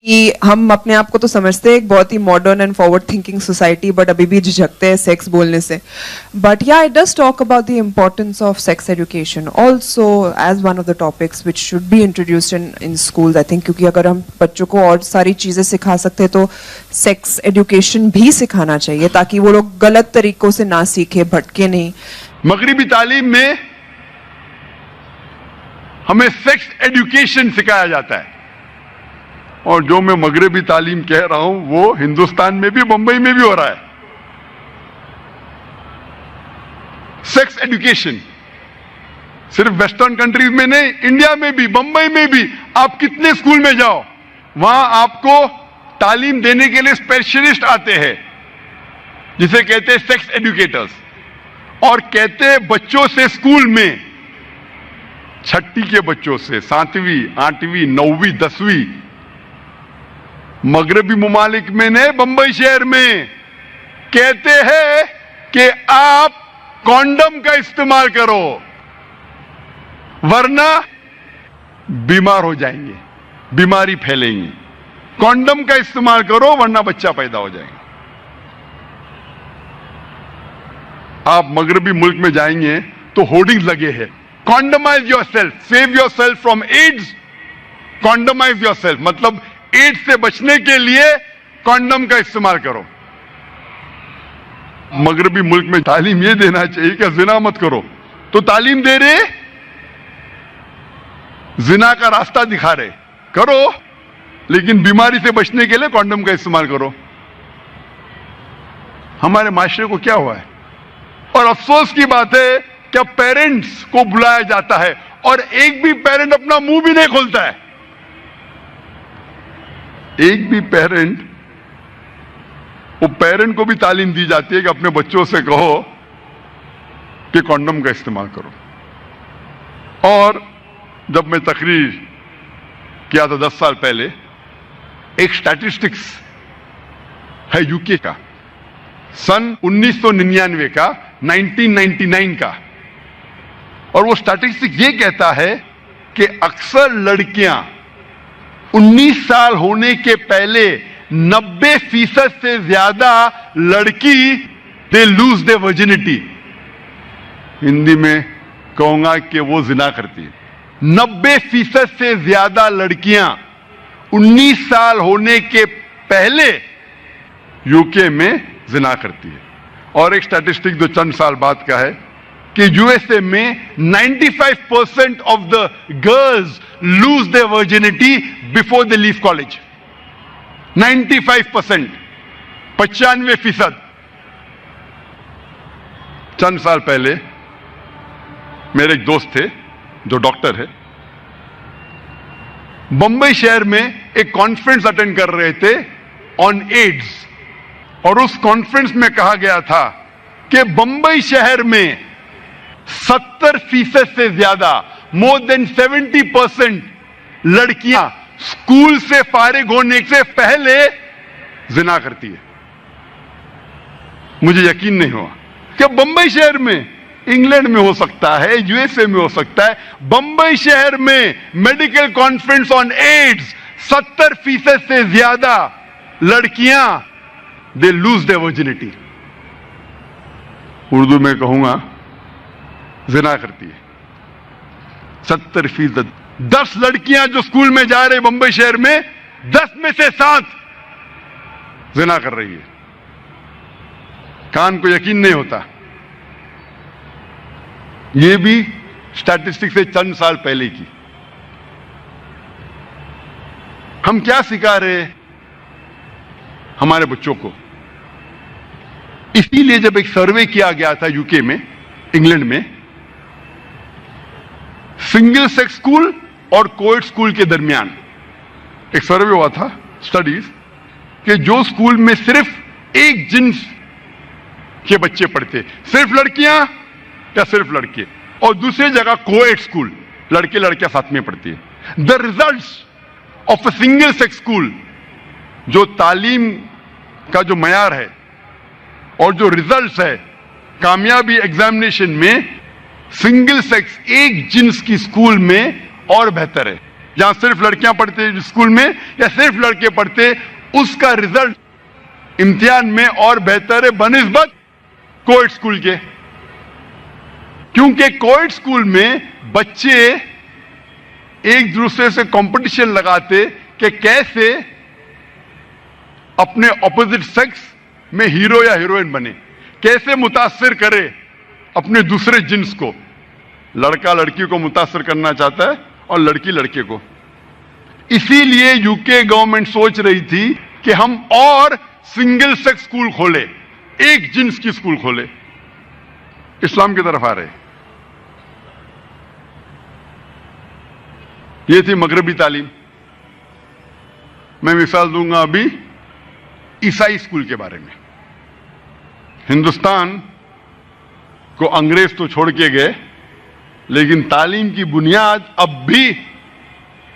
کہ ہم اپنے آپ کو تو سمجھتے ہیں ایک بہت ہی modern and forward thinking society, but ابھی بھی جھجکتے ہیں سیکس بولنے سے. But yeah it does talk about the importance of sex education also as one of the topics which should be introduced in schools. I think کیونکہ اگر ہم بچوں کو اور ساری چیزیں سکھا سکتے ہیں تو سیکس ایجوکیشن بھی سکھانا چاہیے تاکہ وہ لوگ غلط طریقوں سے نہ سیکھے، بھٹکے نہیں. مغربی تعلیم میں ہمیں سیکس ایجوکیشن سکھایا جاتا ہے، اور جو میں مغربی تعلیم کہہ رہا ہوں وہ ہندوستان میں بھی، بمبئی میں بھی ہو رہا ہے. سیکس ایجوکیشن صرف ویسٹرن کنٹریز میں نہیں، انڈیا میں بھی، بمبئی میں بھی. آپ کتنے اسکول میں جاؤ، وہاں آپ کو تعلیم دینے کے لیے اسپیشلسٹ آتے ہیں جسے کہتے ہیں سیکس ایجوکیٹرز، اور کہتے ہیں بچوں سے اسکول میں، چھٹی کے بچوں سے، 7ویں 8ویں 9ویں 10ویں، مغربی ممالک میں نے بمبئی شہر میں کہتے ہیں کہ آپ کانڈم کا استعمال کرو ورنہ بیمار ہو جائیں گے، بیماری پھیلیں گی. کانڈم کا استعمال کرو ورنہ بچہ پیدا ہو جائے گا. آپ مغربی ملک میں جائیں گے تو ہورڈنگز لگے ہیں، condomise yourself, save yourself from AIDS, condomise yourself, مطلب ایڈز سے بچنے کے لیے کانڈم کا استعمال کرو. مغربی ملک میں تعلیم یہ دینا چاہیے کہ زنا مت کرو، تو تعلیم دے رہے، زنا کا راستہ دکھا رہے، کرو لیکن بیماری سے بچنے کے لیے کانڈم کا استعمال کرو. ہمارے معاشرے کو کیا ہوا ہے؟ اور افسوس کی بات ہے کہ پیرنٹس کو بلایا جاتا ہے اور ایک بھی پیرنٹ اپنا منہ بھی نہیں کھولتا ہے. ایک بھی پیرنٹ، وہ پیرنٹ کو بھی تعلیم دی جاتی ہے کہ اپنے بچوں سے کہو کہ کانڈم کا استعمال کرو. اور جب میں تقریر کیا تھا 10 سال پہلے، ایک سٹیٹسٹکس ہے یو کے کا، سن 1999 کا، 1999 کا، اور وہ سٹیٹسٹکس یہ کہتا ہے کہ اکثر لڑکیاں 19 سال ہونے کے پہلے 90% سے زیادہ لڑکی دے لوز دے ورجنٹی. ہندی میں کہوں گا کہ وہ زنا کرتی ہے. 90% سے زیادہ لڑکیاں 19 سال ہونے کے پہلے یو کے میں زنا کرتی ہے. اور ایک سٹیٹسٹک جو چند سال بعد کا ہے کہ یو ایس اے میں 95% of the girls lose their virginity before they leave college. 95%، 95%. چند سال پہلے میرے ایک دوست تھے جو ڈاکٹر ہے، بمبئی شہر میں ایک کانفرنس اٹینڈ کر رہے تھے آن ایڈز، اور اس کانفرنس میں کہا گیا تھا کہ بمبئی شہر میں 70% سے زیادہ، more than 70% لڑکیاں اسکول سے فارغ ہونے سے پہلے زنا کرتی ہے. مجھے یقین نہیں ہوا کہ بمبئی شہر میں، انگلینڈ میں ہو سکتا ہے، یو ایس اے میں ہو سکتا ہے، بمبئی شہر میں میڈیکل کانفرنس آن ایڈز 70% سے زیادہ لڑکیاں دے لوز دے ورجنٹی، اردو میں کہوں گا زنا کرتی ہے. 70%. 10 لڑکیاں جو اسکول میں جا رہے بمبئی شہر میں، 10 میں سے 7 زنا کر رہی ہے. کان کو یقین نہیں ہوتا. یہ بھی سٹیٹسٹک سے چند سال پہلے کی. ہم کیا سکھا رہے ہیں ہمارے بچوں کو؟ اسی لیے جب ایک سروے کیا گیا تھا یو کے میں، انگلینڈ میں، سنگل سیکس اسکول اور کوئڈ اسکول کے درمیان ایک سروے ہوا تھا، اسٹڈیز، کہ جو اسکول میں صرف ایک جنس کے بچے پڑھتے، صرف لڑکیاں یا صرف لڑکے، اور دوسری جگہ کوئڈ اسکول، لڑکے لڑکیاں ساتھ میں پڑھتی ہے. The results of a single sex school, جو تعلیم کا جو معیار ہے اور جو ریزلٹس ہے کامیابی ایگزامینیشن میں، سنگل سیکس ایک جنس کی اسکول میں اور بہتر ہے. جہاں صرف لڑکیاں پڑھتے اسکول میں یا صرف لڑکے پڑھتے، اس کا رزلٹ امتحان میں اور بہتر ہے بنسبت کوئٹ اسکول کے. کیونکہ کوئٹ اسکول میں بچے ایک دوسرے سے کمپٹیشن لگاتے کہ کیسے اپنے اپوزٹ سیکس میں ہیرو یا ہیروئن بنے، کیسے متاثر کرے اپنے دوسرے جنس کو. لڑکا لڑکی کو متاثر کرنا چاہتا ہے اور لڑکی لڑکے کو. اسی لیے یو کے گورنمنٹ سوچ رہی تھی کہ ہم اور سنگل سیکس اسکول کھولے، ایک جنس کی اسکول کھولے. اسلام کی طرف آ رہے. یہ تھی مغربی تعلیم. میں مثال دوں گا ابھی عیسائی اسکول کے بارے میں. ہندوستان کو انگریز تو چھوڑ کے گئے، لیکن تعلیم کی بنیاد اب بھی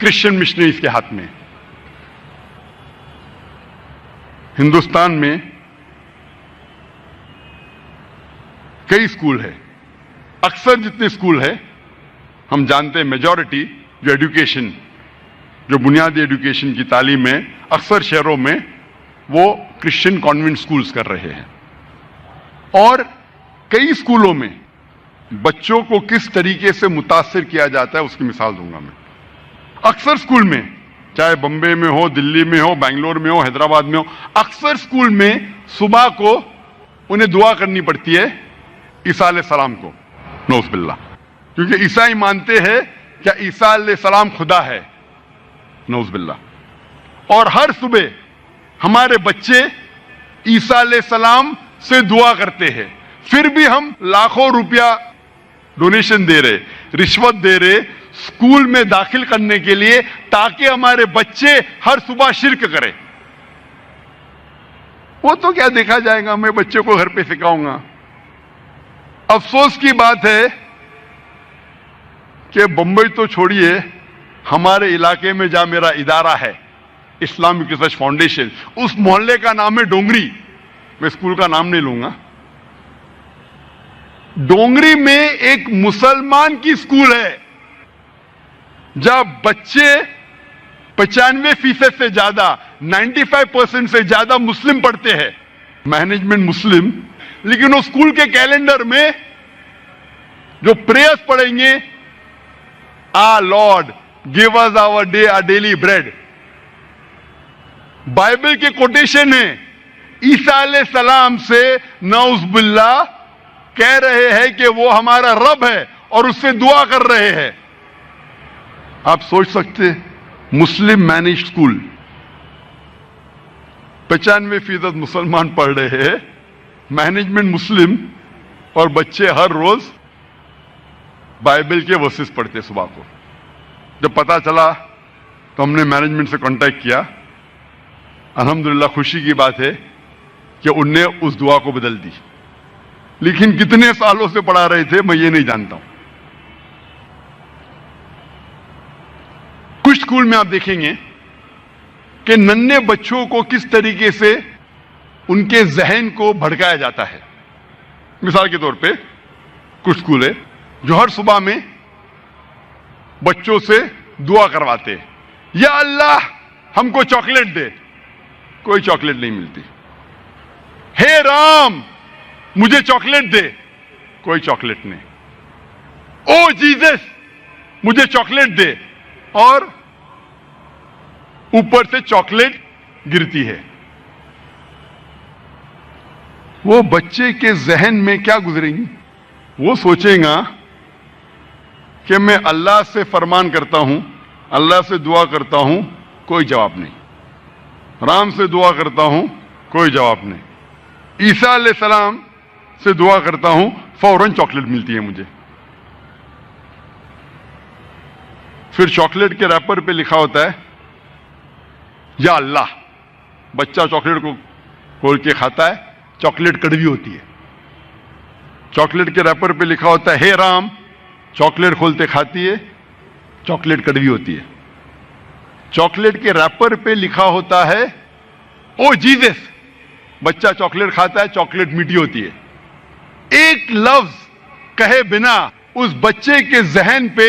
کرسچن مشنریز کے ہاتھ میں. ہندوستان میں کئی اسکول ہے. اکثر جتنے اسکول ہے ہم جانتے ہیں میجورٹی جو ایڈوکیشن، جو بنیادی ایڈوکیشن کی تعلیم ہے، اکثر شہروں میں وہ کرسچن کانوینٹ اسکولز کر رہے ہیں. اور کئی اسکولوں میں بچوں کو کس طریقے سے متاثر کیا جاتا ہے اس کی مثال دوں گا میں. اکثر اسکول میں، چاہے بمبے میں ہو، دلی میں ہو، بنگلور میں ہو، حیدرآباد میں ہو، اکثر اسکول میں صبح کو انہیں دعا کرنی پڑتی ہے عیسیٰ علیہ السلام کو، نعوذ باللہ. کیونکہ عیسائی مانتے ہیں کہ عیسیٰ علیہ السلام خدا ہے، نعوذ باللہ. اور ہر صبح ہمارے بچے عیسیٰ علیہ السلام سے دعا کرتے ہیں. پھر بھی ہم لاکھوں روپیہ ڈونیشن دے رہے، رشوت دے رہے اسکول میں داخل کرنے کے لیے، تاکہ ہمارے بچے ہر صبح شرک کریں. وہ تو کیا دیکھا جائے گا، میں بچے کو گھر پہ سکھاؤں گا. افسوس کی بات ہے کہ بمبئی تو چھوڑیے، ہمارے علاقے میں جہاں میرا ادارہ ہے اسلامک ریسرچ فاؤنڈیشن، اس محلے کا نام ہے ڈونگری. میں اسکول کا نام نہیں لوں گا. ڈونگری میں ایک مسلمان کی اسکول ہے جہاں بچے 95% سے زیادہ، 95% سے زیادہ مسلم پڑھتے ہیں، مینجمنٹ مسلم. لیکن اس اسکول کے کیلنڈر میں جو پریئرز پڑھیں گے، آ لارڈ گیو اس آور ڈے آ ڈیلی بریڈ، بائبل کے کوٹیشن ہے. عیسیٰ علیہ السلام سے نعوذ باللہ کہہ رہے ہیں کہ وہ ہمارا رب ہے اور اس سے دعا کر رہے ہیں. آپ سوچ سکتے، مسلم مینج اسکول، 95% مسلمان پڑھ رہے ہیں، مینجمنٹ مسلم، اور بچے ہر روز بائبل کے ورسز پڑھتے صبح کو. جب پتا چلا تو ہم نے مینجمنٹ سے کانٹیکٹ کیا. الحمدللہ خوشی کی بات ہے کہ ان نے اس دعا کو بدل دی. لیکن کتنے سالوں سے پڑھا رہے تھے میں یہ نہیں جانتا ہوں. کچھ اسکول میں آپ دیکھیں گے کہ ننھے بچوں کو کس طریقے سے ان کے ذہن کو بھڑکایا جاتا ہے. مثال کے طور پہ کچھ اسکول ہے جو ہر صبح میں بچوں سے دعا کرواتے ہیں، یا اللہ ہم کو چاکلیٹ دے. کوئی چاکلیٹ نہیں ملتی. ہے رام مجھے چاکلیٹ دے. کوئی چاکلیٹ نہیں. او جیزس مجھے چاکلیٹ دے. اور اوپر سے چاکلیٹ گرتی ہے. وہ بچے کے ذہن میں کیا گزریں گی؟ وہ سوچیں گا کہ میں اللہ سے فرمان کرتا ہوں، اللہ سے دعا کرتا ہوں، کوئی جواب نہیں. رام سے دعا کرتا ہوں، کوئی جواب نہیں. عیسیٰ علیہ السلام سے دعا کرتا ہوں، فوراً چاکلیٹ ملتی ہے مجھے. پھر چاکلیٹ کے ریپر پہ لکھا ہوتا ہے یا اللہ. بچہ چاکلیٹ کو کھول کے کھاتا ہے، چاکلیٹ کڑوی ہوتی ہے. چاکلیٹ کے ریپر پہ لکھا ہوتا ہے ہے رام. چاکلیٹ کھولتے کھاتی ہے، چاکلیٹ کڑوی ہوتی ہے. چاکلیٹ کے ریپر پہ لکھا ہوتا ہے او جیزس. بچہ چاکلیٹ کھاتا ہے، چاکلیٹ میٹھی ہوتی ہے. ایک لفظ کہے بنا اس بچے کے ذہن پہ